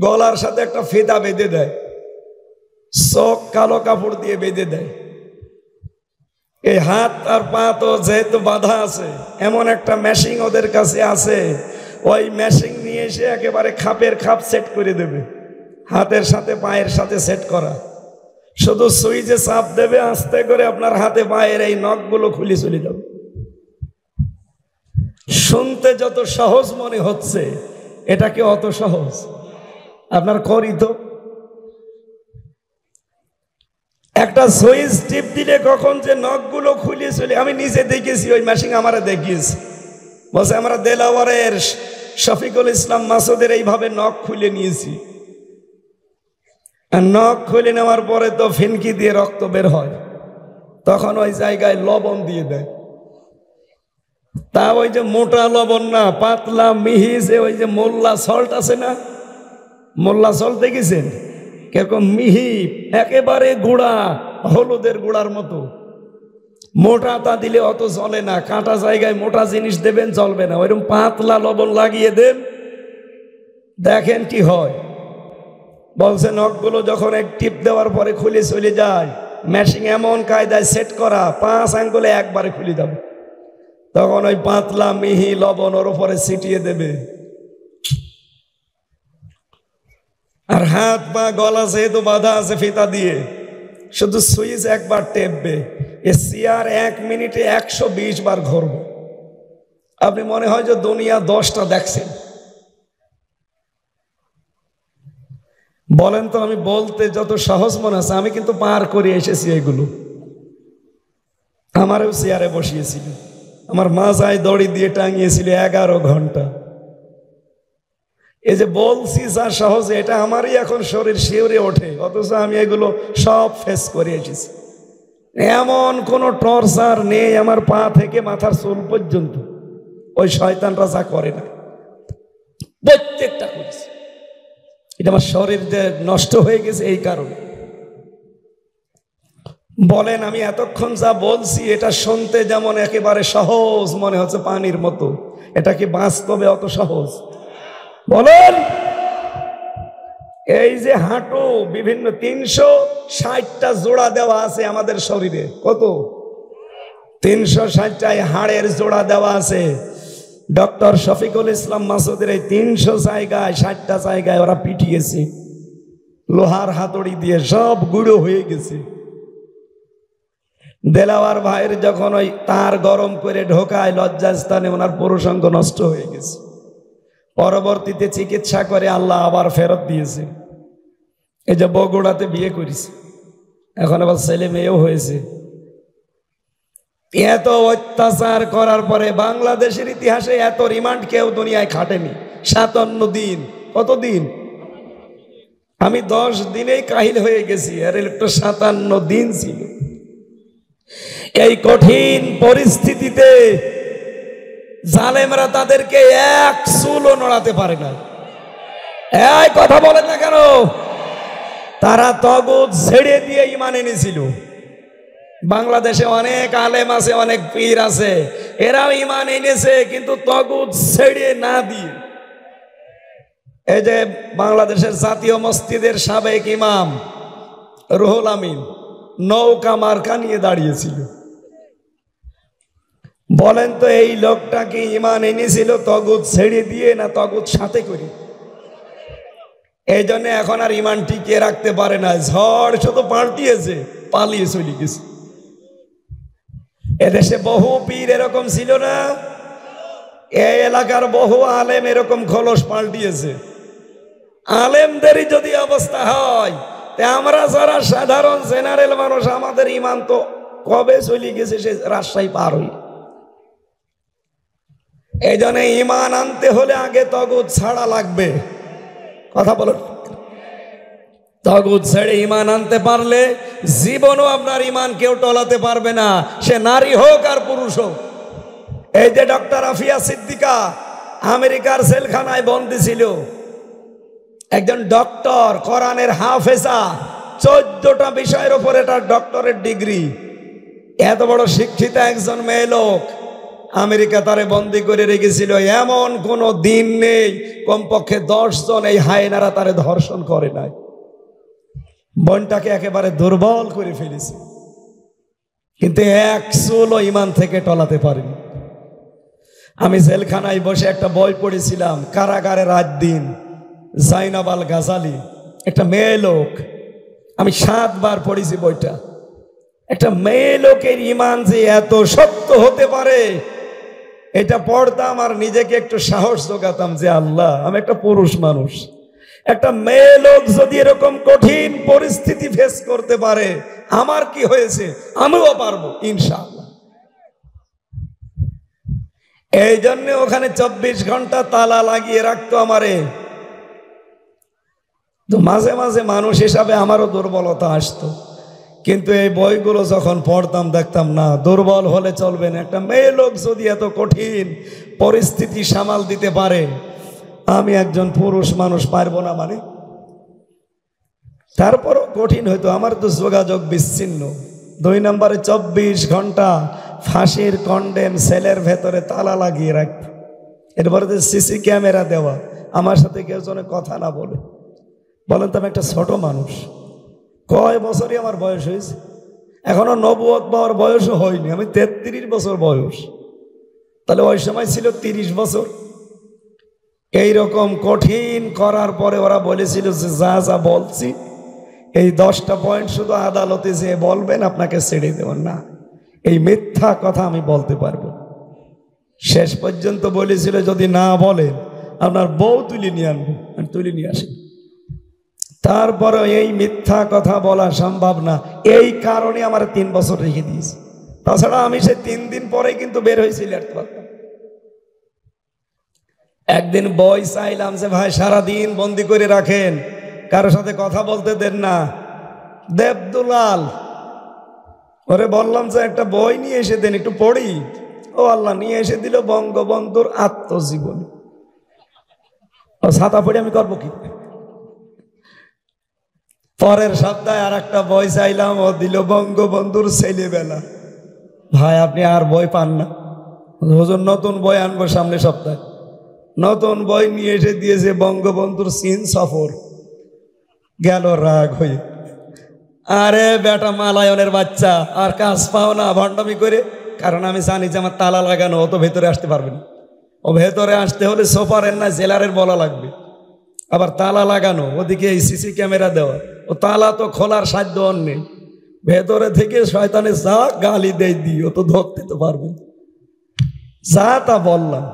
গলার সাথে একটা ফিতা বেঁধে দেয়, চোখ কালো কাপড় দিয়ে বেঁধে দেয়। এই হাত আর পা তো যেহেতু বাধা আছে, এমন একটা মেশিন ওদের কাছে আছে, ওই মেশিন নিয়ে এসে একেবারে খাপের খাপ সেট করে দেবে, হাতের সাথে পায়ের সাথে সেট করা। শুধু সুইচে চাপ দেবে, আস্তে করে আপনার হাতে পায়ের এই নখগুলো খুলে চলে যাবে। শুনতে যত সহজ মনে হচ্ছে, এটা কি অত সহজ? আপনার করি তো, একটা সুইচ টিপ দিলে কখন যে নখগুলো খুলে চলে, আমি নিজে দেখেছি, ওই মেশিন আমারে দেখিয়েছি। বলছে আমরা দেলাওয়ারের শফিকুল ইসলাম মাসুদের এইভাবে নখ খুলে নিয়েছি। আর নখ খুলে নেওয়ার পরে তো ফিনকি দিয়ে রক্ত বের হয়, তখন ওই জায়গায় লবণ দিয়ে দেয়। তা ওই যে মোটা লবণ না, পাতলা মিহি, যে ওই যে মোল্লা সল্ট আছে না, মোল্লা সল্ট দেখেছেন? কিরকম মিহি, একেবারে গুঁড়া, হলুদের গুঁড়ার মতো মোটা। তা দিলে অত জ্বলে না, কাঁটা জায়গায় মোটা জিনিস দেবেন, জ্বলবে না। ওইরকম পাতলা লবণ লাগিয়ে দেন, দেখেন কি হয়। বলছে নখগুলো যখন এক টিপ দেওয়ার পরে খুলে চলে যায়, মেশিন এমন কায়দায় সেট করা, 5 আঙ্গুলে একবারে খুলে যাবে। তখন ওই পাতলা মিহি লবণ ওর উপরে ছিটিয়ে দেবে, আর হাত পা গলা যেহেতু বাধা আছে ফিতা দিয়ে, শুধু সুইচ একবার টেপবে, এ চেয়ার 1 মিনিটে 120 বার ঘুরবে। আপনি মনে হয় যে দুনিয়া 10টা দেখছেন। বলেন তো, আমি বলতে যত সহজ মনে আছে, আমি কিন্তু পার করে এসেছি এগুলো। আমারও চেয়ারে বসিয়েছিল, আমার মাজায় দড়ি দিয়ে টাঙিয়েছিল 11 ঘন্টা। এই যে বলছি যা সহজে, এটা আমারই এখন শরীর শিউরে ওঠে, অথচ আমি এগুলো সব ফেস করে এসেছি। এমন কোন টর্চার নেই আমার পা থেকে মাথার চুল পর্যন্ত ওই শয়তানরা যা করে না, প্রত্যেকটা করেছে। এটা আমার শরীর যে নষ্ট হয়ে গেছে এই কারণে। বলেন, আমি এতক্ষণ যা বলছি এটা শুনতে যেমন একেবারে সহজ মনে হচ্ছে, পানির মতো, এটা কি বাস্তবে অত সহজ? বলেন, এই যে হাঁটু বিভিন্ন 360টা জোড়া দেওয়া আছে আমাদের শরীরে, কত? 360টায় হাড়ের জোড়া দেওয়া আছে। ডক্টর শফিকুল ইসলাম মাসুদের এই 300 জায়গায় 60টা জায়গায় ওরা পিটিয়েছে লোহার হাতুড়ি দিয়ে, সব গুঁড়ো হয়ে গেছে। দেলাওয়ার ভাইয়ের যখন ওই তার গরম করে ঢোকায় লজ্জাস্থানে, ওনার পুরুষাঙ্গ নষ্ট হয়ে গেছে। পরবর্তীতে চিকিৎসা করে আল্লাহ আবার ফেরত দিয়েছে। এই যে বগুড়াতে বিয়ে করেছে, এখন আবার ছেলে মেয়েও হয়েছে। এত অত্যাচার করার পরে বাংলাদেশের ইতিহাসে এত রিমান্ড কেউ দুনিয়ায় খাটেনি। 57 দিন। কতদিন? আমি 10 দিনেই কাহিল হয়ে গেছি, আর একটা 57 দিন ছিল। এই কঠিন পরিস্থিতিতে জালেমরা তাদেরকে এক চুলও নড়াতে পারে না। এই কথা বলেন না কেন? তারা তগুত ছেড়ে দিয়ে ঈমান এনেছিল। বাংলাদেশে অনেক আলেম আছে, অনেক পীর আছে, এরাও ঈমান এনেছে কিন্তু তগুত ছেড়ে না দিয়ে। এই যে বাংলাদেশের জাতীয় মসজিদের সাবেক ইমাম রুহুল আমিন নৌকা মার্কা নিয়ে দাঁড়িয়েছিল। বলেন তো এই লোকটা কি ঈমান এনেছিল তগুত ছেড়ে দিয়ে না তগুত সাথে করে? এই জন্য এখন আর ঈমান টিকিয়ে রাখতে পারে না। ঝড় শুধু পাল্টিয়েছে, পালিয়ে চলে গেছে। এদেশে বহু পীর এরকম ছিল না? এই এলাকার বহু আলেম এরকম খোলস পাল্টিয়েছে। আলেমদেরই যদি অবস্থা হয়, তে আমরা যারা সাধারণ জেনারেল মানুষ, আমাদের ঈমান তো কবে চলে গেছে, সে রাজশাহী পার হই। এই জন্য ঈমান আনতে হলে আগে তগুত ছাড়া লাগবে। কথা বলো। তগুত ছেড়ে ঈমান আনতে পারলে জীবনও আপনার ঈমান কেউ টলাতে পারবে না, সে নারী হোক আর পুরুষ হোক। এই যে ডক্টর আফিয়া সিদ্দিকা আমেরিকার জেলখানায় বন্দী ছিল, একজন ডক্টর, কোরআনের হাফেজা, 14টা বিষয়ের উপরে তার ডক্টরেট ডিগ্রি, এত বড় শিক্ষিতা একজন মেয়ে লোক, আমেরিকা তারে বন্দী করে রেখেছিল। এমন কোন দিন নেই কমপক্ষে 10 জন এই হায়নারা তারে ধর্ষণ করে নাই। বোনটাকে একেবারে দুর্বল করে ফেলেছে, কিন্তু এক চুলও ঈমান থেকে টলাতে পারেনি। আমি জেলখানায় বসে একটা বই পড়েছিলাম, কারাগারে রাত দিন, জাইনাব আল গাজালি, একটা মেয়ে লোক। আমি 7 বার পড়েছি বইটা। একটা মেয়ে লোকের ঈমান যে এত শক্ত হতে পারে, এটা পড়তাম আর নিজেকে একটু সাহস জোগাতাম যে আল্লাহ, আমি একটা পুরুষ মানুষ, একটা মেয়ে লোক যদি এরকম কঠিন পরিস্থিতি ফেস করতে পারে, আমার কি হয়েছে, আমিও পারবো ইনশাআল্লাহ। এই জন্য ওখানে 24 ঘন্টা তালা লাগিয়ে রাখতো আমারে। তো মাঝে মাঝে মানুষ হিসাবে আমারও দুর্বলতা আসতো, কিন্তু এই বইগুলো যখন পড়তাম দেখতাম না, দুর্বল হলে চলবে না। একটা মেয়ে লোক যদি এত কঠিন পরিস্থিতি সামাল দিতে পারে, আমি একজন পুরুষ মানুষ পারবো না মানে? তারপরও কঠিন হইতো। আমার তো যোগাযোগ বিচ্ছিন্ন। 2 নম্বরে 24 ঘন্টা ফাঁসির কন্ডেম সেলের ভেতরে তালা লাগিয়ে রাখত। এরপরে তো সিসি ক্যামেরা দেওয়া, আমার সাথে কেউ যেন কথা না বলে। বলেন তো, আমি একটা ছোট মানুষ, কয় বছরই আমার বয়স হয়েছে, এখনো নবুয়ত পাওয়ার বয়সও হয়নি, আমি 33 বছর বয়স। তাহলে ওই সময় ছিল 30 বছর। এইরকম কঠিন করার পরে ওরা বলেছিল যে যা যা বলছি এই 10টা পয়েন্ট শুধু আদালতে যে বলবেন, আপনাকে ছেড়ে দেবেন না, এই মিথ্যা কথা আমি বলতে পারবো। শেষ পর্যন্ত বলেছিল যদি না বলেন আপনার বউ তুলে নিয়ে আনবো, আমি তুলে নিয়ে আসি। তারপরে এই মিথ্যা কথা বলা সম্ভব না, এই কারণে আমার 3 বছর রেখে দিয়েছে। তাছাড়া আমি সে 3 দিন পরে কিন্তু বের হয়েছিল। একদিন বই চাইলাম যে ভাই সারাদিন বন্দি করে রাখেন, কারোর সাথে কথা বলতে দেন না। দেবদুলাল ওরে বললাম যে একটা বই নিয়ে এসে দেন, একটু পড়ি। ও আল্লাহ, নিয়ে এসে দিল বঙ্গবন্ধুর আত্মজীবনী। ও ছাতা পড়ে আমি করবো কি? পরের সপ্তাহে আর একটা বই চাইলাম, ও দিল বঙ্গবন্ধুর ছেলেবেলা। ভাই আপনি আর বই পান না? হুজুর নতুন বই আনবো সামনে সপ্তাহে। নতুন বই নিয়ে এসে দিয়েছে বঙ্গবন্ধুর চীন সফর। গেল রাগ হয়ে, আরে বেটা মালায়নের বাচ্চা, আর কাজ পাও না ভণ্ডামি করে। কারণ আমি জানি যে আমার তালা লাগানো, ও তো ভেতরে আসতে পারবে না। ও ভেতরে আসতে হলে সোপারের না জেলারের বলা লাগবে, আবার তালা লাগানো, ওদিকে এই সিসি ক্যামেরা দেওয়া, ও তালা তো খোলার সাধ্য ওর নেই। ভেতরে থেকে শয়তানে যা গালি দেয় দিই, ও তো ধরতে তো পারবে না। যা তা বললাম,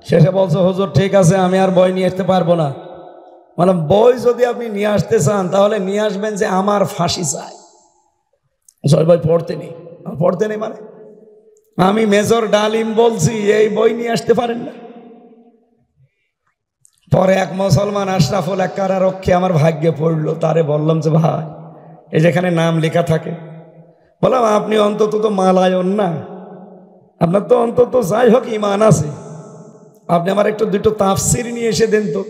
শেষে বলছো হুজুর ঠিক আছে আমি আর বই নিয়ে আসতে পারবো না। মানে বই যদি আপনি নিয়ে আসতে চান তাহলে নিয়ে আসবেন যে আমার ফাঁসি চাই। বই পড়তে নেই, পড়তে নেই মানে আমি মেজর ডালিম বলছি এই বই নিয়ে আসতে পারেন না? পরে এক মুসলমান আশরাফুল এক কারারক্ষী আমার ভাগ্যে পড়লো, তারে বললাম যে ভাই এই যেখানে নাম লেখা থাকে, বললাম আপনি অন্তত তো মালায়ন না, আপনার তো অন্তত যাই হোক ইমান আছে, আপনি আমার একটু দুটো তাফসির নিয়ে এসে দেন তো।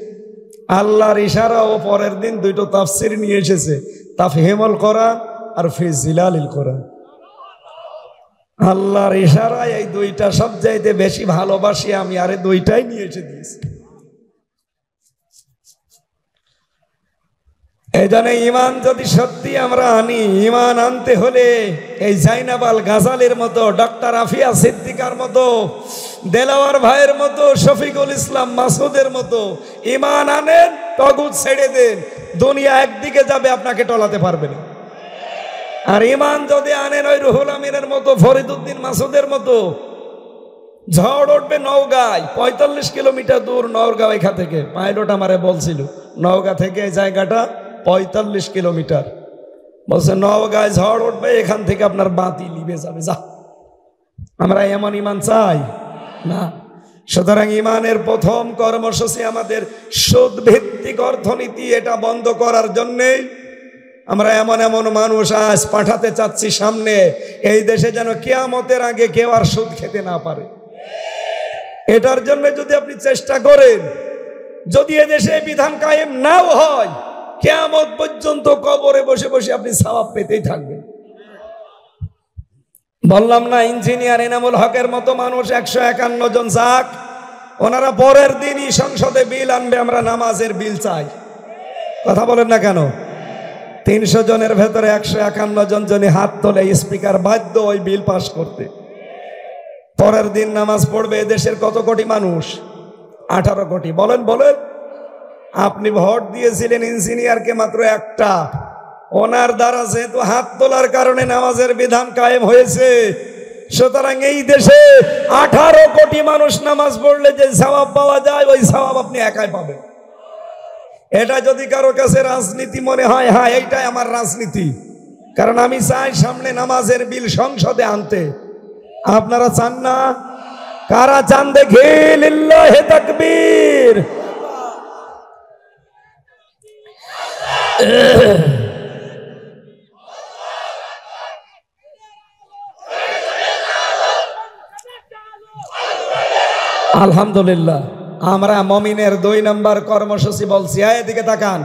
আল্লাহর ইশারা ও পরের দিন দুটো তাফসির নিয়ে এসেছে, তাফহিমুল কোরআন আর ফি জিলালিল কোরআন। আল্লাহর ইশারায় এই দুইটা সবচাইতে বেশি ভালোবাসি আমি, আরে দুইটাই নিয়ে এসে দিয়েছি। এই জন্য ইমান যদি সত্যি আমরা আনি, ইমান আনতে হলে এই জাইনাবাল গাজালের মতো, ডক্টর আফিয়া সিদ্দিকার মতো, দেলাওয়ার ভাইয়ের মতো, শফিকুল ইসলাম মাসুদের মতো ইমান আনেন, তগুত ছেড়ে দেন, দুনিয়া একদিকে যাবে, আপনাকে টলাতে পারবে না। আর ইমান যদি আনেন ওই রুহুল আমিনের মতো, ফরিদউদ্দিন মাসুদের মতো, ঝড় উঠবে নওগাঁয়, 45 কিলোমিটার দূর নওগাঁ এখান থেকে, পাইলট আমারে বলছিল নওগাঁ থেকে এই জায়গাটা 45 কিলোমিটার, বলছে নওগাঁয় ঝড় উঠবে, এখান থেকে আপনার বাতি নিভে যাবে। যা, আমরা এমন ইমান চাই না। সুতরাং ইমানের প্রথম কর্মসূচি আমাদের সুদ ভিত্তিক অর্থনীতি, এটা বন্ধ করার জন্যেই আমরা এমন এমন মানুষ আজ পাঠাতে চাচ্ছি সামনে, এই দেশে যেন কিয়ামতের আগে কেউ আর সুদ খেতে না পারে। এটার জন্য যদি আপনি চেষ্টা করেন, যদি এদেশে বিধান কায়েম নাও হয়, কিয়ামত পর্যন্ত কবরে বসে বসে আপনি সওয়াব পেতেই থাকবেন। বললাম না, ইঞ্জিনিয়ার এনামুল হকের মতো মানুষ 151 জন যাক, ওনারা পরের দিনই সংসদে বিল আনবে, আমরা নামাজের বিল চাই। কথা বলেন না কেন? 300 জনের ভেতরে 151 জন যদি হাত তোলে, স্পিকার বাধ্য ওই বিল পাস করতে। পরের দিন নামাজ পড়বে এদেশের কত কোটি মানুষ? 18 কোটি। বলেন বলেন, আপনি ভোট দিয়েছিলেন ইঞ্জিনিয়ারকে মাত্র একটা, ওনার দ্বারা যেহেতু হাত তোলার কারণে নামাজের বিধান কায়েম হয়েছে, সুতরাং এই দেশে 18 কোটি মানুষ নামাজ পড়লে যে সওয়াব পাওয়া যায়, ওই সওয়াব আপনি একাই পাবেন। এটা যদি কারো কাছে রাজনীতি মনে হয়, হ্যাঁ এইটাই আমার রাজনীতি, কারণ আমি চাই সামনে নামাজের বিল সংসদে আনতে। আপনারা চান না? কারা চান দেখি? লিল্লাহি তাকবীর। আলহামদুলিল্লাহ, আমরা মমিনের 2 নম্বর কর্মসূচি বলছি। এদিকে তাকান,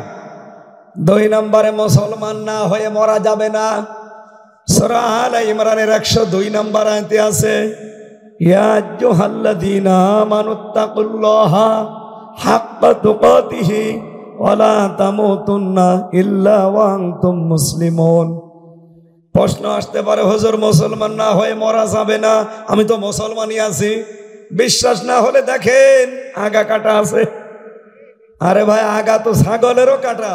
2 নম্বরে মুসলমান না হয়ে মরা যাবে না। সূরা আলে ইমরানের 102 নম্বর আয়াতে আছে, ইয়া আইয়ুহাল্লাযীনা আমানুত্তাকুল্লাহা হাক্কা তুকাতিহি ওয়া লা তামুতুন্না ইল্লা ওয়া আনতুম মুসলিমুন। প্রশ্ন আসতে পারে, হুজুর মুসলমান না হয়ে মরা যাবে না? আমি তো মুসলমানই আছি। বিশ্বাস না হলে দেখেন আগা কাটা আছে। আরে ভাই, আগা তো ছাগলেরও কাটা আছে।